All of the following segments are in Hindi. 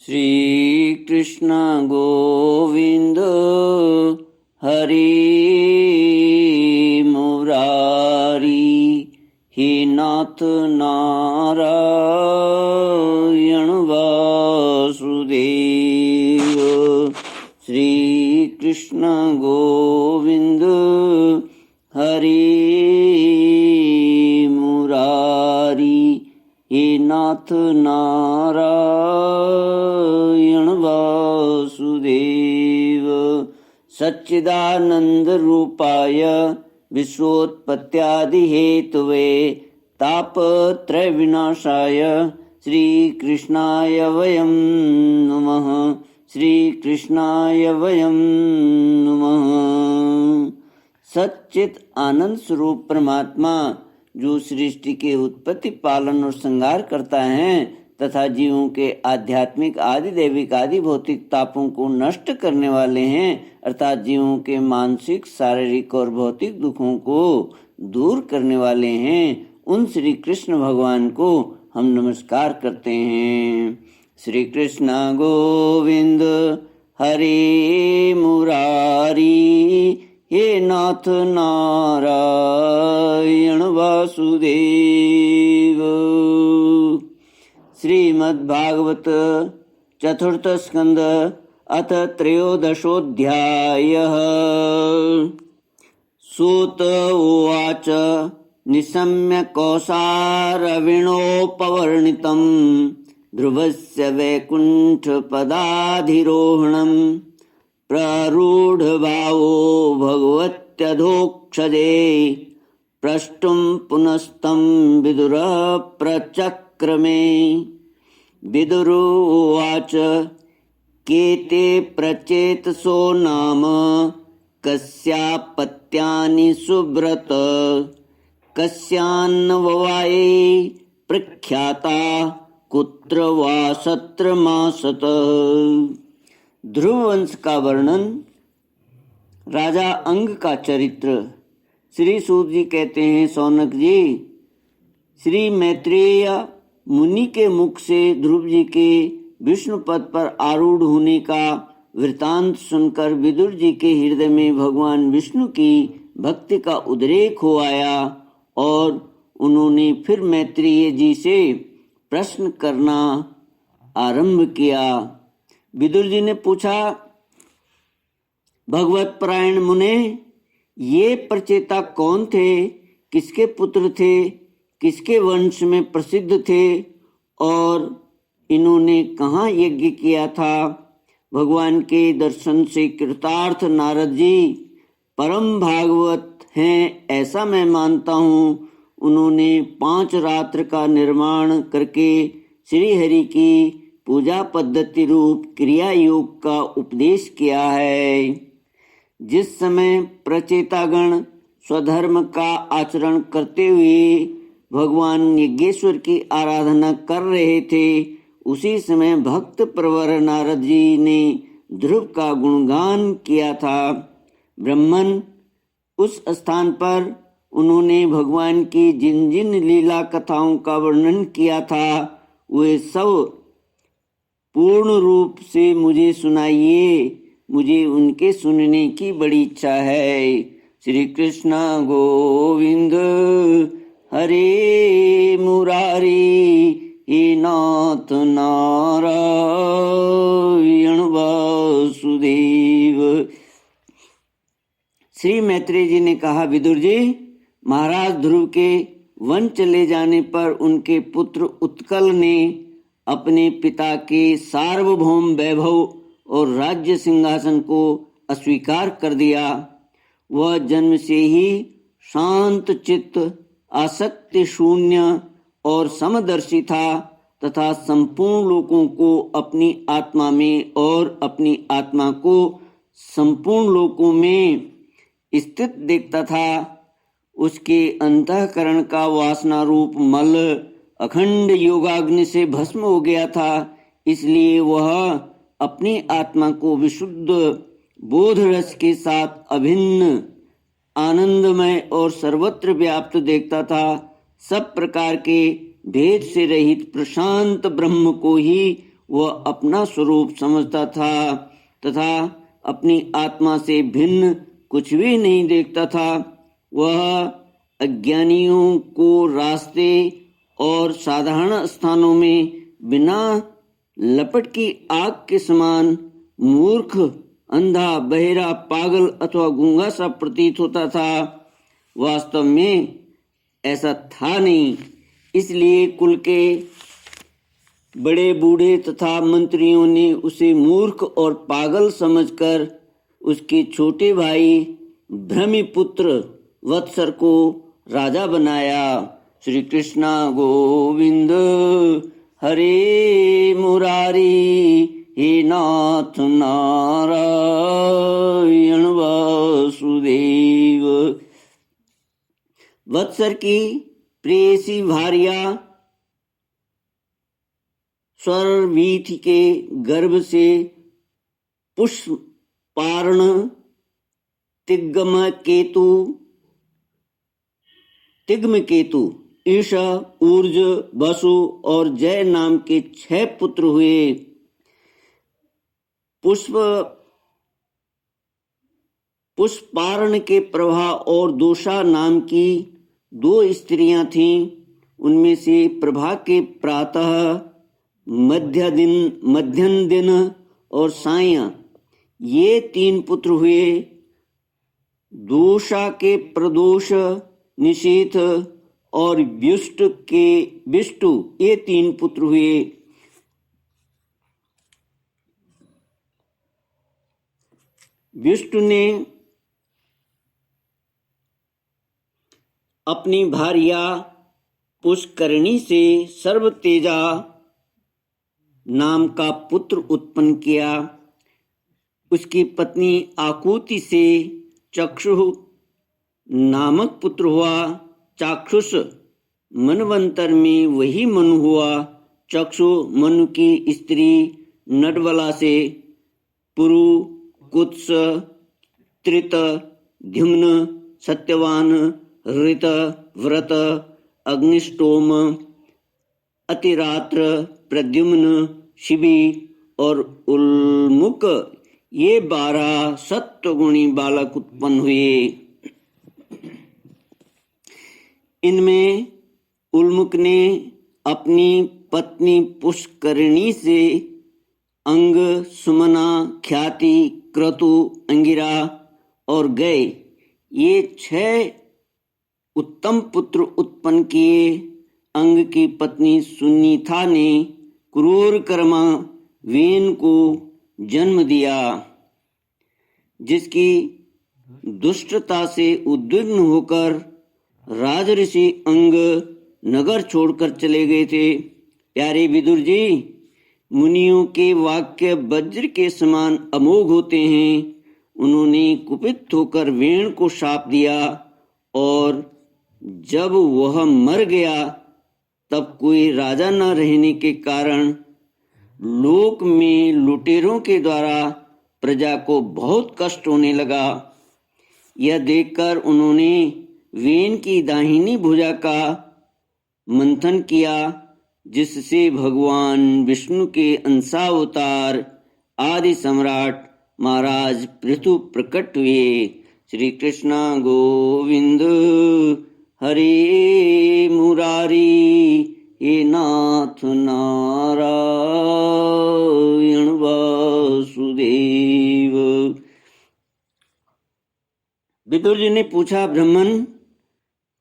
श्री कृष्ण गोविंद हरि मुरारी हे नाथ नारायण वासुदेव। श्री कृष्ण गोविंद हरि मुरारी हे नाथ नारायण वासुदेव। सच्चिदानंद रूपाय विश्वोत्पत्त्यादि हेतवे तापत्रय विनाशाय श्री कृष्णाय वयं नमः। श्री कृष्णाय वयं नमः। सच्चित आनंद स्वरूप परमात्मा जो सृष्टि के उत्पत्ति पालन और संहार करता है तथा जीवों के आध्यात्मिक आदि दैविक आदि भौतिक तापों को नष्ट करने वाले हैं अर्थात जीवों के मानसिक शारीरिक और भौतिक दुखों को दूर करने वाले हैं, उन श्री कृष्ण भगवान को हम नमस्कार करते हैं। श्री कृष्ण गोविंद हरे मुरारी हे नाथ नारायण वासुदेव। श्रीमद्भागवत चतुर्थ स्कंद अथ त्रयोदशोऽध्यायः। सूत उवाच निशम्य कौसारविणोपवर्णितं ध्रुवस्य वैकुण्ठपदाधिरोहणं प्ररूढभावो भगवत्यधोक्षजे प्रष्टुं पुनस्तं विदुरः प्रचक्रमे। विदुरुवाच केते प्रचेतसो नाम कस्यापत्यानि सुव्रत कस्यान्नववाये प्रख्याता कुत्र वासत्रमासत। ध्रुव वंश का वर्णन, राजा अंग का चरित्र। श्री सूत जी कहते हैं, सौनक जी, श्री मैत्रेय मुनि के मुख से ध्रुव जी के विष्णु पद पर आरूढ़ होने का वृतांत सुनकर विदुर जी के हृदय में भगवान विष्णु की भक्ति का उद्रेक हो आया और उन्होंने फिर मैत्रेय जी से प्रश्न करना आरंभ किया। विदुर जी ने पूछा, भगवत परायण मुने, ये प्रचेता कौन थे, किसके पुत्र थे, किसके वंश में प्रसिद्ध थे और इन्होंने कहाँ यज्ञ किया था। भगवान के दर्शन से कृतार्थ नारद जी परम भागवत हैं ऐसा मैं मानता हूँ। उन्होंने 5 रात्र का निर्माण करके श्री हरि की पूजा पद्धति रूप क्रिया योग का उपदेश किया है। जिस समय प्रचेतागण स्वधर्म का आचरण करते हुए भगवान यज्ञेश्वर की आराधना कर रहे थे, उसी समय भक्त प्रवर नारद जी ने ध्रुव का गुणगान किया था। ब्रह्मन उस स्थान पर उन्होंने भगवान की जिन जिन लीला कथाओं का वर्णन किया था वे सब पूर्ण रूप से मुझे सुनाइए, मुझे उनके सुनने की बड़ी इच्छा है। श्री कृष्ण गोविंद हरे मुरारी हे नाथ नारायण वासुदेव। श्री मैत्रेय जी ने कहा, विदुर जी, महाराज ध्रुव के वन चले जाने पर उनके पुत्र उत्कल ने अपने पिता के सार्वभौम वैभव और राज्य सिंहासन को अस्वीकार कर दिया। वह जन्म से ही शांत चित्त, आसक्ति शून्य और समदर्शी था तथा संपूर्ण लोगों को अपनी आत्मा में और अपनी आत्मा को संपूर्ण लोकों में स्थित देखता था। उसके अंतःकरण का वासना रूप मल अखंड योगाग्नि से भस्म हो गया था, इसलिए वह अपनी आत्मा को विशुद्ध बोध रस के साथ अभिन्न आनंदमय और सर्वत्र व्याप्त देखता था। सब प्रकार के भेद से रहित प्रशांत ब्रह्म को ही वह अपना स्वरूप समझता था तथा अपनी आत्मा से भिन्न कुछ भी नहीं देखता था। वह अज्ञानियों को रास्ते और साधारण स्थानों में बिना लपट की आग के समान मूर्ख, अंधा, बहेरा, पागल अथवा गूंगा सा प्रतीत होता था। वास्तव में ऐसा था नहीं। इसलिए कुल के बड़े बूढ़े तथा मंत्रियों ने उसे मूर्ख और पागल समझकर उसके छोटे भाई भ्रमिपुत्र वत्सर को राजा बनाया। श्री कृष्णा गोविंद हरे मुरारी, हे नाथ नारायण वासुदेव। वत्सर की प्रेयसी भार्या स्वर्वीथि के गर्भ से पुष्पार्ण, तिग्मकेतु, ईश, ऊर्ज, वसु और जय नाम के 6 पुत्र हुए। पुष्पार्ण के प्रभा और दोषा नाम की 2 स्त्रियां थीं। उनमें से प्रभा के प्रातः, मध्याह्न दिन और सायं ये 3 पुत्र हुए। दोषा के प्रदोष, निशीथ और विष्टु ये 3 पुत्र हुए। विष्टु ने अपनी भार्या पुष्करणी से सर्वतेजा नाम का पुत्र उत्पन्न किया। उसकी पत्नी आकुति से चक्षु नामक पुत्र हुआ। चाक्षुष मनवंतर में वही मनु हुआ। चक्षु मनु की स्त्री नटवला से पुरु, कुत्स, त्रित, द्युम्न, सत्यवान, ऋत, व्रत, अग्निष्टोम, अतिरात्र, प्रद्युम्न, शिबी और उल्मुक ये 12 सत्वगुणी बालक उत्पन्न हुए। इनमें उल्मुक ने अपनी पत्नी पुष्करिणी से अंग, सुमना, ख्याति, क्रतु, अंगिरा और गए ये 6 उत्तम पुत्र उत्पन्न किए। अंग की पत्नी सुनीता ने क्रूर कर्मा वेन को जन्म दिया, जिसकी दुष्टता से उद्विग्न होकर राजऋषि अंग नगर छोड़कर चले गए थे। प्यारे विदुर जी, मुनियों के वाक्य वज्र के समान अमोघ होते हैं। उन्होंने कुपित होकर वेण को शाप दिया और जब वह मर गया तब कोई राजा न रहने के कारण लोक में लुटेरों के द्वारा प्रजा को बहुत कष्ट होने लगा। यह देखकर उन्होंने वेन की दाहिनी भुजा का मंथन किया, जिससे भगवान विष्णु के अंशावतार आदि सम्राट महाराज पृथु प्रकट हुए। श्री कृष्णा गोविंद हरे मुरारी, हे नाथ नारायण वासुदेव। विदुर जी ने पूछा, ब्राह्मण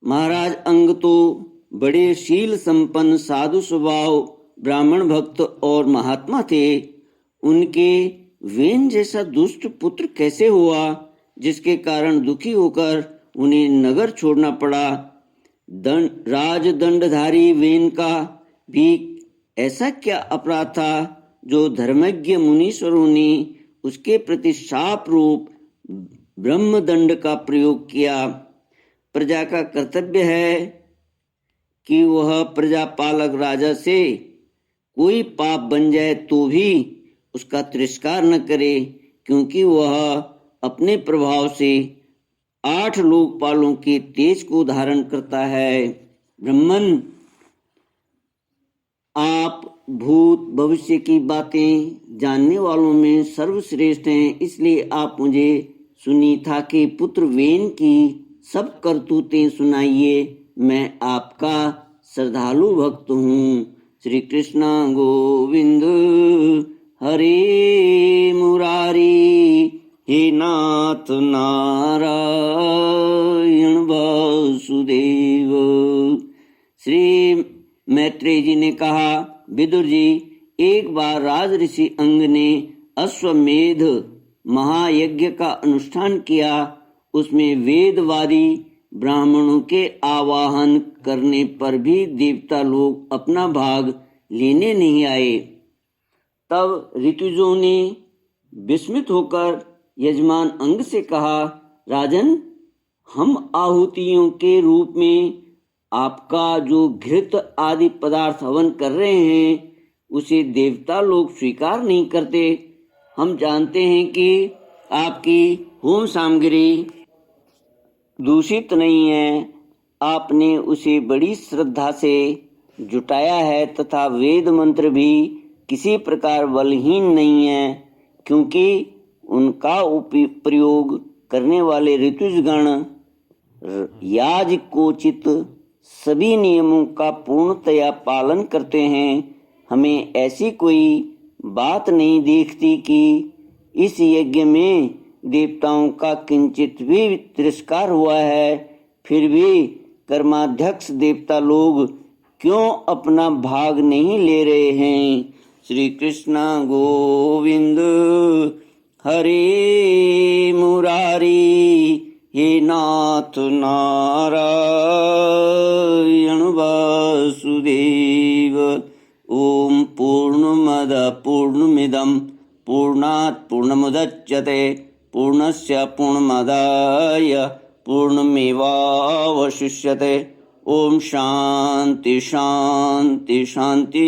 महाराज अंग तो बड़े शील संपन्न, साधु स्वभाव, ब्राह्मण भक्त और महात्मा थे। उनके वेन जैसा दुष्ट पुत्र कैसे हुआ, जिसके कारण दुखी होकर उन्हें नगर छोड़ना पड़ा। राजदंडधारी वेन का भी ऐसा क्या अपराध था जो धर्मज्ञ मुनीश्वरों ने उसके प्रति शाप रूप ब्रह्मदंड का प्रयोग किया। प्रजा का कर्तव्य है कि वह प्रजापालक राजा से कोई पाप बन जाए तो भी उसका तिरस्कार न करे, क्योंकि वह अपने प्रभाव से 8 लोकपालों के तेज को धारण करता है। ब्राह्मण, आप भूत भविष्य की बातें जानने वालों में सर्वश्रेष्ठ हैं, इसलिए आप मुझे सुनीता के पुत्र वेन की सब करतूतें सुनाइए। मैं आपका श्रद्धालु भक्त हूँ। श्री कृष्ण गोविंद हरे मुरारी, हे नाथ नारायण वासुदेव। श्री मैत्रेय जी ने कहा, विदुर जी, एक बार राज ऋषि अंग ने अश्वमेध महायज्ञ का अनुष्ठान किया। उसमें वेदवादी ब्राह्मणों के आवाहन करने पर भी देवता लोग अपना भाग लेने नहीं आए। तब ऋतुजों ने विस्मित होकर यजमान अंग से कहा, राजन, हम आहुतियों के रूप में आपका जो घृत आदि पदार्थ हवन कर रहे हैं उसे देवता लोग स्वीकार नहीं करते। हम जानते हैं कि आपकी होम सामग्री दूषित नहीं है, आपने उसे बड़ी श्रद्धा से जुटाया है तथा वेद मंत्र भी किसी प्रकार बलहीन नहीं है, क्योंकि उनका प्रयोग करने वाले ऋतुजगण याजकोचित सभी नियमों का पूर्णतया पालन करते हैं। हमें ऐसी कोई बात नहीं दिखती कि इस यज्ञ में देवताओं का किंचित भी तिरस्कार हुआ है। फिर भी कर्माध्यक्ष देवता लोग क्यों अपना भाग नहीं ले रहे हैं। श्री कृष्ण गोविंद हरे मुरारी, हे नाथ नारायण वासुदेव। ओम पूर्णमद पूर्णमिदं पूर्णात् पूर्णमुदच्यते पूर्णस्य पूर्णमादाय पूर्णमेवावशिष्यते। ओम शांति शांति शांति।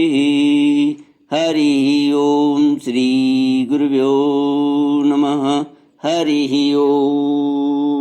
हरि ओम श्री गुरुभ्यो नमः। हरि ओम।